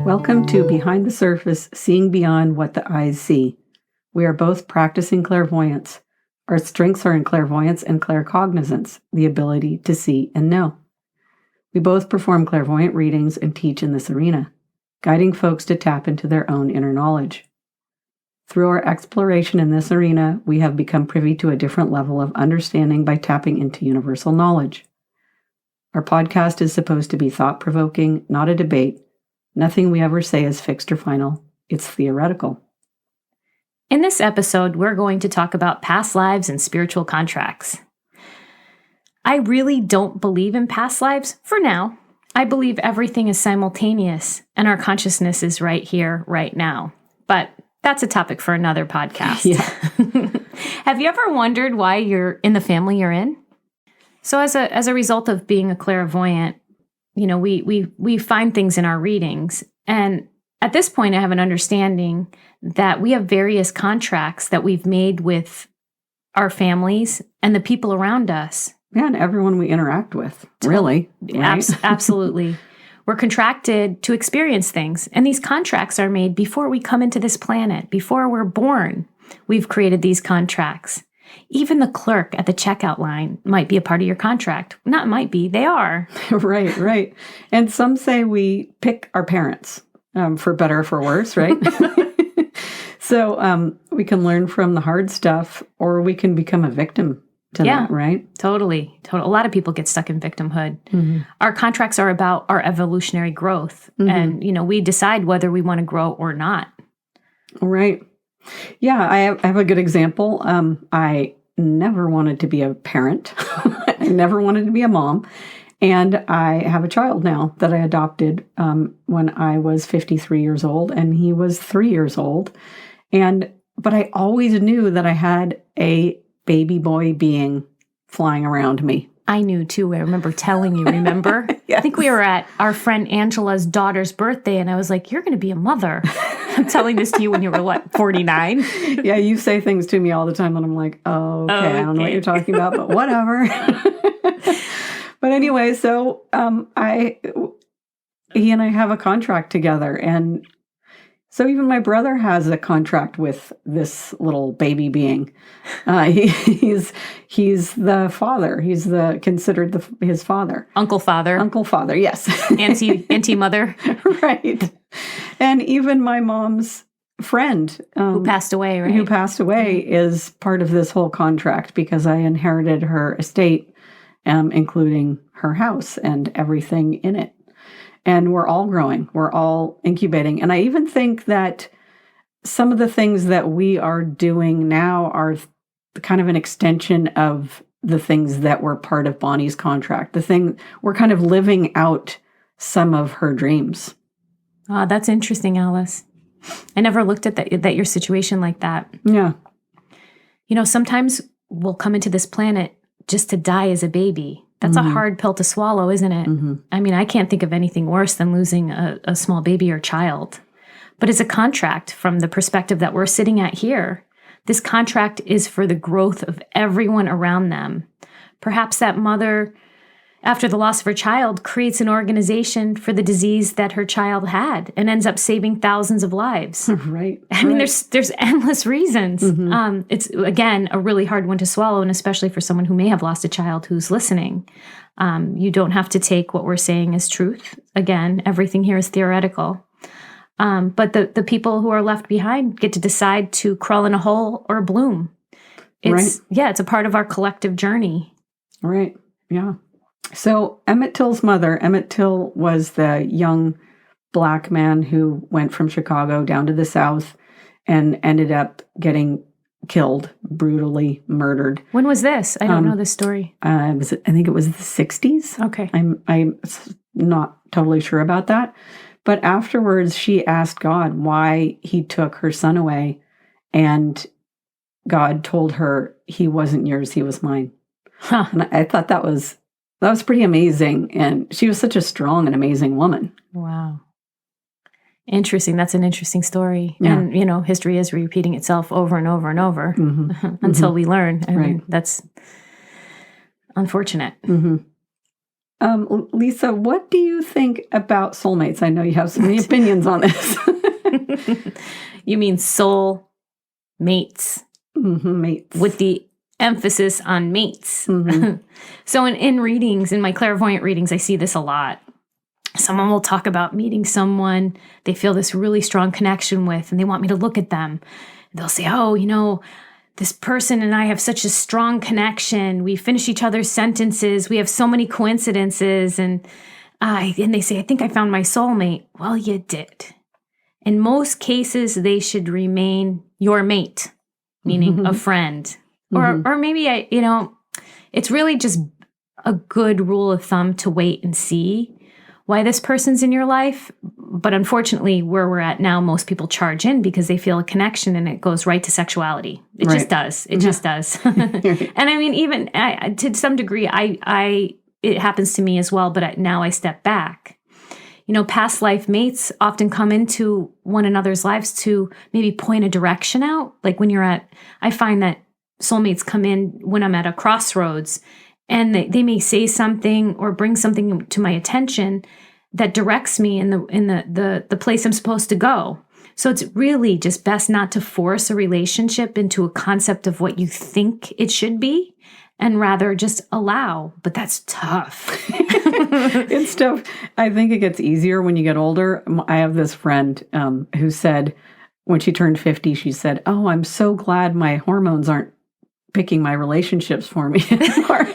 Welcome to Behind the Surface, Seeing Beyond What the Eyes See. We are both practicing clairvoyance. Our strengths are in clairvoyance and claircognizance, the ability to see and know. We both perform clairvoyant readings and teach in this arena, guiding folks to tap into their own inner knowledge. Through our exploration in this arena, we have become privy to a different level of understanding by tapping into universal knowledge. Our podcast is supposed to be thought-provoking, not a debate. Nothing we ever say is fixed or final. It's theoretical. In this episode, we're going to talk about past lives and spiritual contracts. I really don't believe in past lives for now. I believe everything is simultaneous and our consciousness is right here, right now. But that's a topic for another podcast. Yeah. Have you ever wondered why you're in the family you're in? So as a result of being a clairvoyant, you know, we find things in our readings. And at this point, I have an understanding that we have various contracts that we've made with our families and the people around us. Yeah, and everyone we interact with, really. Right? Absolutely. We're contracted to experience things. And these contracts are made before we come into this planet, before we're born. We've created these contracts. Even the clerk at the checkout line might be a part of your contract. Not might be, they are. Right. And some say we pick our parents, for better or for worse, right? So we can learn from the hard stuff, or we can become a victim to that, right? Totally. A lot of people get stuck in victimhood. Mm-hmm. Our contracts are about our evolutionary growth. Mm-hmm. And, you know, we decide whether we want to grow or not. Right. Yeah, I have a good example. I never wanted to be a parent. I never wanted to be a mom. And I have a child now that I adopted when I was 53 years old, and he was 3 years old. But I always knew that I had a baby boy being flying around me. I knew too. I remember telling you, remember? Yes. I think we were at our friend Angela's daughter's birthday, and I was like, you're going to be a mother. I'm telling this to you when you were, 49? Yeah, you say things to me all the time, and I'm like, oh, okay. I don't know what you're talking about, but whatever. But anyway, so he and I have a contract together, and so even my brother has a contract with this little baby being. He's the father. He's considered his father. Uncle father, yes. Auntie mother. Right. And even my mom's friend who passed away, right? Who passed away is part of this whole contract because I inherited her estate, including her house and everything in it. And we're all growing. We're all incubating. And I even think that some of the things that we are doing now are kind of an extension of the things that were part of Bonnie's contract. We're kind of living out some of her dreams. Oh, that's interesting, Alice. I never looked at your situation like that. Yeah. You know, sometimes we'll come into this planet just to die as a baby. That's a hard pill to swallow, isn't it? Mm-hmm. I mean, I can't think of anything worse than losing a small baby or child. But it's a contract from the perspective that we're sitting at here. This contract is for the growth of everyone around them. Perhaps that mother, after the loss of her child, creates an organization for the disease that her child had and ends up saving thousands of lives. Right. I mean, there's endless reasons. Mm-hmm. It's, again, a really hard one to swallow, and especially for someone who may have lost a child who's listening. You don't have to take what we're saying as truth. Again, everything here is theoretical. But the people who are left behind get to decide to crawl in a hole or bloom. It's a part of our collective journey. Right. Yeah. So Emmett Till's mother, Emmett Till was the young Black man who went from Chicago down to the South and ended up getting killed, brutally murdered. When was this? I don't know this story. I think it was the 60s. Okay. I'm not totally sure about that. But afterwards, she asked God why he took her son away. And God told her, he wasn't yours, he was mine. Huh. And I thought that was pretty amazing. And she was such a strong and amazing woman. Wow. Interesting. That's an interesting story. Yeah. And, you know, history is repeating itself over and over and over until we learn. I mean, that's unfortunate. Lisa, what do you think about soulmates? I know you have so many opinions on this. You mean soul mates? Mates. With the emphasis on mates. So in readings, in my clairvoyant readings, I see this a lot. Someone will talk about meeting someone they feel this really strong connection with, and they want me to look at them. They'll say, oh, this person and I have such a strong connection. We finish each other's sentences. We have so many coincidences. And they say, I think I found my soulmate. Well, you did. In most cases, they should remain your mate, meaning a friend. Or maybe, it's really just a good rule of thumb to wait and see why this person's in your life. But unfortunately, where we're at now, most people charge in because they feel a connection and it goes right to sexuality. It just does. It just does. And I mean, even to some degree, it happens to me as well, but now I step back. Past life mates often come into one another's lives to maybe point a direction out. Like when I find that soulmates come in when I'm at a crossroads, and they may say something or bring something to my attention that directs me in the place I'm supposed to go. So it's really just best not to force a relationship into a concept of what you think it should be, and rather just allow. But that's tough. It's tough. I think it gets easier when you get older. I have this friend who said when she turned 50, she said, oh, I'm so glad my hormones aren't picking my relationships for me anymore.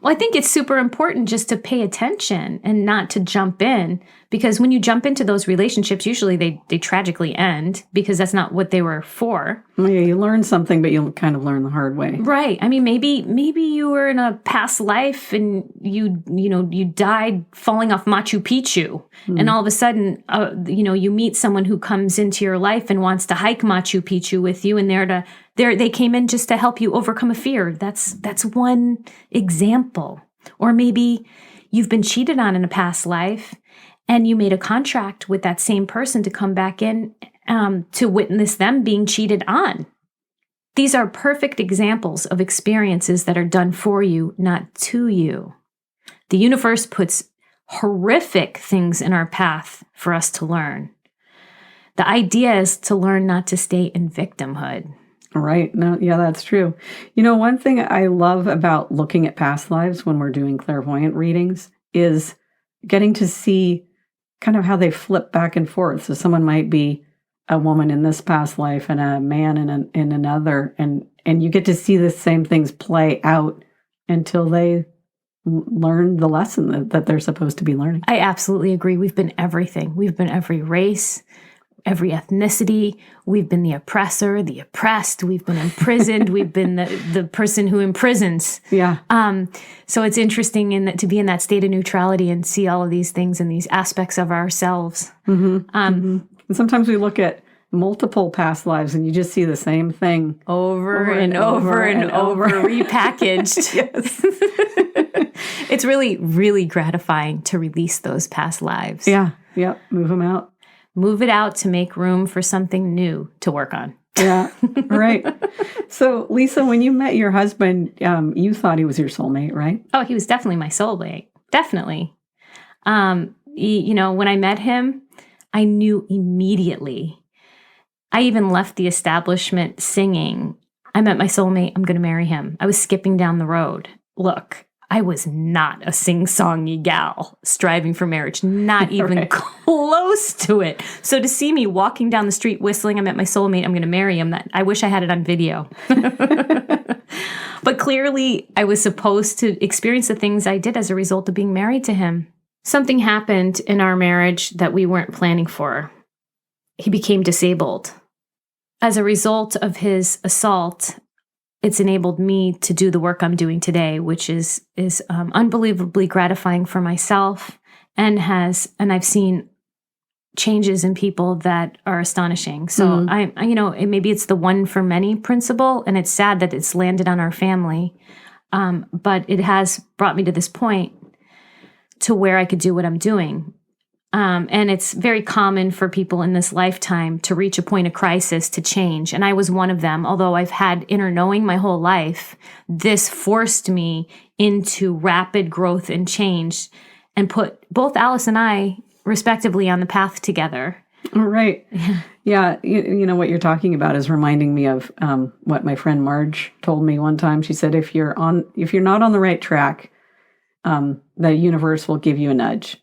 Well, I think it's super important just to pay attention and not to jump in, because when you jump into those relationships, usually they tragically end because that's not what they were for. Well, yeah, you learn something, but you'll kind of learn the hard way. Right. I mean, maybe you were in a past life and you died falling off Machu Picchu, and all of a sudden, you meet someone who comes into your life and wants to hike Machu Picchu with you, and they came in just to help you overcome a fear. That's one example. Or maybe you've been cheated on in a past life, and you made a contract with that same person to come back in to witness them being cheated on. These are perfect examples of experiences that are done for you, not to you. The universe puts horrific things in our path for us to learn. The idea is to learn not to stay in victimhood. Right. No, yeah, that's true. One thing I love about looking at past lives when we're doing clairvoyant readings is getting to see kind of how they flip back and forth. So someone might be a woman in this past life and a man in another, and you get to see the same things play out until they learn the lesson that they're supposed to be learning. I absolutely agree. We've been everything. We've been every race, every ethnicity. We've been the oppressor, the oppressed. We've been imprisoned. We've been the person who imprisons. Yeah. So it's interesting to be in that state of neutrality and see all of these things and these aspects of ourselves. And sometimes we look at multiple past lives and you just see the same thing over and over repackaged. Yes. It's really, really gratifying to release those past lives. Yeah. Yep. Move them out. Move it out to make room for something new to work on. Yeah, right. So, Lisa, when you met your husband, you thought he was your soulmate, right? Oh, he was definitely my soulmate. Definitely. When I met him, I knew immediately. I even left the establishment singing, I met my soulmate, I'm going to marry him. I was skipping down the road. Look, I was not a sing-songy gal striving for marriage, not even close to it. So to see me walking down the street whistling, I met my soulmate, I'm going to marry him, I wish I had it on video. But clearly, I was supposed to experience the things I did as a result of being married to him. Something happened in our marriage that we weren't planning for. He became disabled. As a result of his assault, it's enabled me to do the work I'm doing today, which is unbelievably gratifying for myself, and I've seen changes in people that are astonishing. So maybe it's the one for many principle, and it's sad that it's landed on our family, but it has brought me to this point to where I could do what I'm doing. And it's very common for people in this lifetime to reach a point of crisis to change. And I was one of them. Although I've had inner knowing my whole life, this forced me into rapid growth and change and put both Alice and I respectively on the path together. Right. Yeah. You know, what you're talking about is reminding me of what my friend Marge told me one time. She said, if you're not on the right track, the universe will give you a nudge.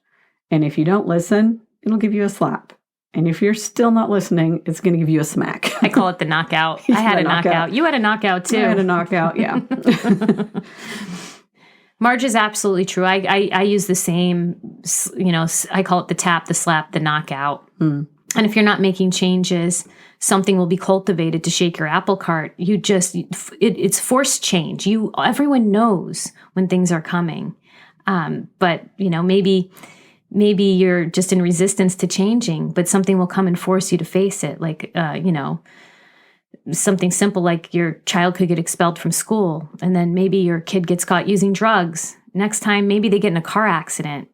And if you don't listen, it'll give you a slap. And if you're still not listening, it's going to give you a smack. I call it the knockout. I had a knockout. You had a knockout too. I had a knockout, yeah. Marge is absolutely true. I use the same, I call it the tap, the slap, the knockout. Mm. And if you're not making changes, something will be cultivated to shake your apple cart. It's forced change. Everyone knows when things are coming. But, maybe you're just in resistance to changing, but something will come and force you to face it. Like, something simple like your child could get expelled from school, and then maybe your kid gets caught using drugs. Next time, maybe they get in a car accident.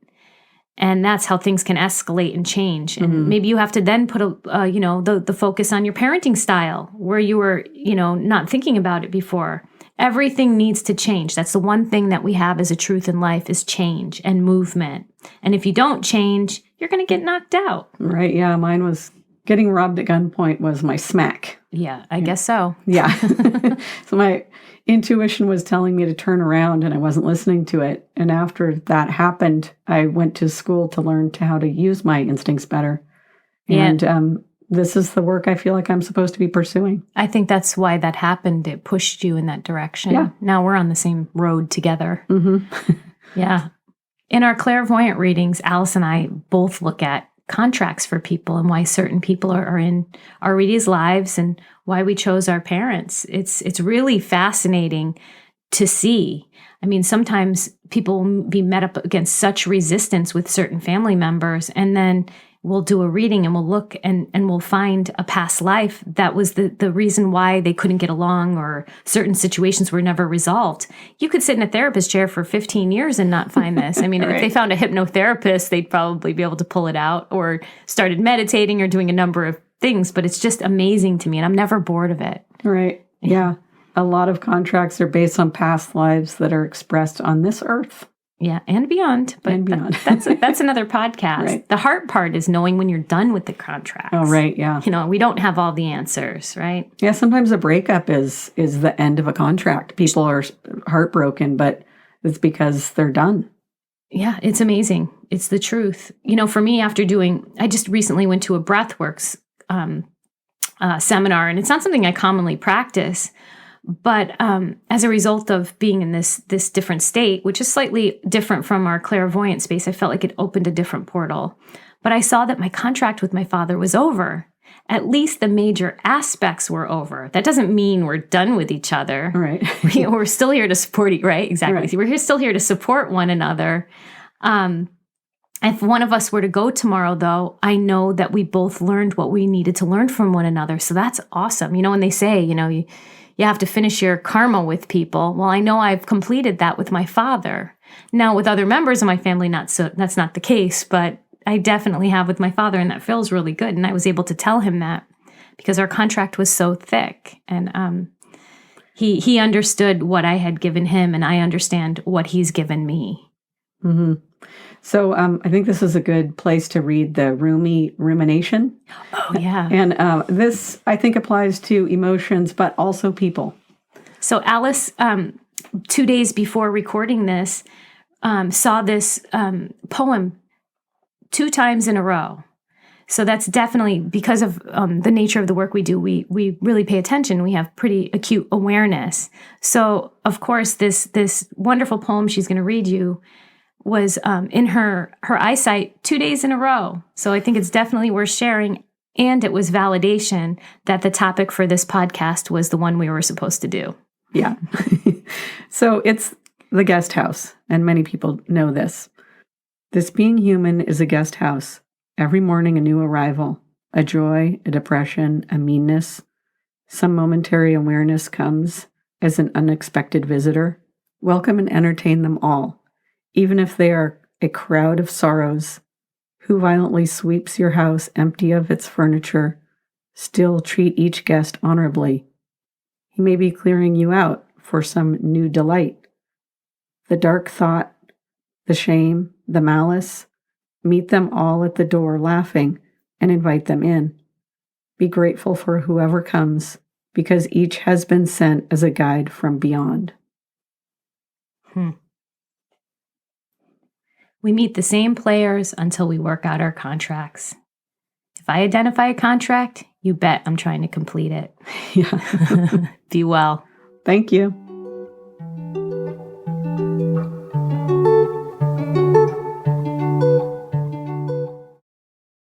And that's how things can escalate and change. And maybe you have to then put the focus on your parenting style where you were, not thinking about it before. Everything needs to change. That's the one thing that we have as a truth in life is change and movement. And if you don't change, you're going to get knocked out. Right. Yeah. Mine was getting robbed at gunpoint was my smack. Yeah, I guess so. Yeah. So my intuition was telling me to turn around and I wasn't listening to it. And after that happened, I went to school to learn how to use my instincts better. And this is the work I feel like I'm supposed to be pursuing. I think that's why that happened. It pushed you in that direction. Yeah. Now we're on the same road together. Mm-hmm. Yeah. In our clairvoyant readings, Alice and I both look at contracts for people and why certain people are in our readees' lives and why we chose our parents. It's really fascinating to see. I mean, sometimes people will be met up against such resistance with certain family members, and then we'll do a reading and we'll look and we'll find a past life that was the reason why they couldn't get along or certain situations were never resolved. You could sit in a therapist chair for 15 years and not find this. I mean, Right. If they found a hypnotherapist, they'd probably be able to pull it out or started meditating or doing a number of things. But it's just amazing to me, and I'm never bored of it. Right. Yeah. A lot of contracts are based on past lives that are expressed on this earth. Yeah, and beyond. But And beyond. That's another podcast. Right. The hard part is knowing when you're done with the contracts. Oh, right. Yeah. We don't have all the answers, right? Yeah. Sometimes a breakup is the end of a contract. People are heartbroken, but it's because they're done. Yeah, it's amazing. It's the truth. For me, I just recently went to a Breathworks seminar, and it's not something I commonly practice. But as a result of being in this different state, which is slightly different from our clairvoyant space, I felt like it opened a different portal. But I saw that my contract with my father was over. At least the major aspects were over. That doesn't mean we're done with each other. Right. We're still here to support, right? Exactly. Right. We're still here to support one another. If one of us were to go tomorrow, though, I know that we both learned what we needed to learn from one another. So that's awesome. When they say, you have to finish your karma with people. Well, I know I've completed that with my father. Now, with other members of my family, that's not the case, but I definitely have with my father, and that feels really good. And I was able to tell him that because our contract was so thick. And he understood what I had given him, and I understand what he's given me. Mm-hmm. So I think this is a good place to read the Rumi rumination. Oh, yeah. And this, I think, applies to emotions, but also people. So Alice, 2 days before recording this, saw this poem 2 times in a row. So that's definitely because of the nature of the work we do. We really pay attention. We have pretty acute awareness. So, of course, this wonderful poem she's going to read you was in her eyesight 2 days in a row. So I think it's definitely worth sharing. And it was validation that the topic for this podcast was the one we were supposed to do. Yeah. So it's the guest house, and many people know this. This being human is a guest house. Every morning a new arrival, a joy, a depression, a meanness. Some momentary awareness comes as an unexpected visitor. Welcome and entertain them all. Even if they are a crowd of sorrows who violently sweeps your house empty of its furniture, still treat each guest honorably. He may be clearing you out for some new delight. The dark thought, the shame, the malice, meet them all at the door laughing and invite them in. Be grateful for whoever comes, because each has been sent as a guide from beyond. We meet the same players until we work out our contracts. If I identify a contract, you bet I'm trying to complete it. Yeah. Be well. Thank you.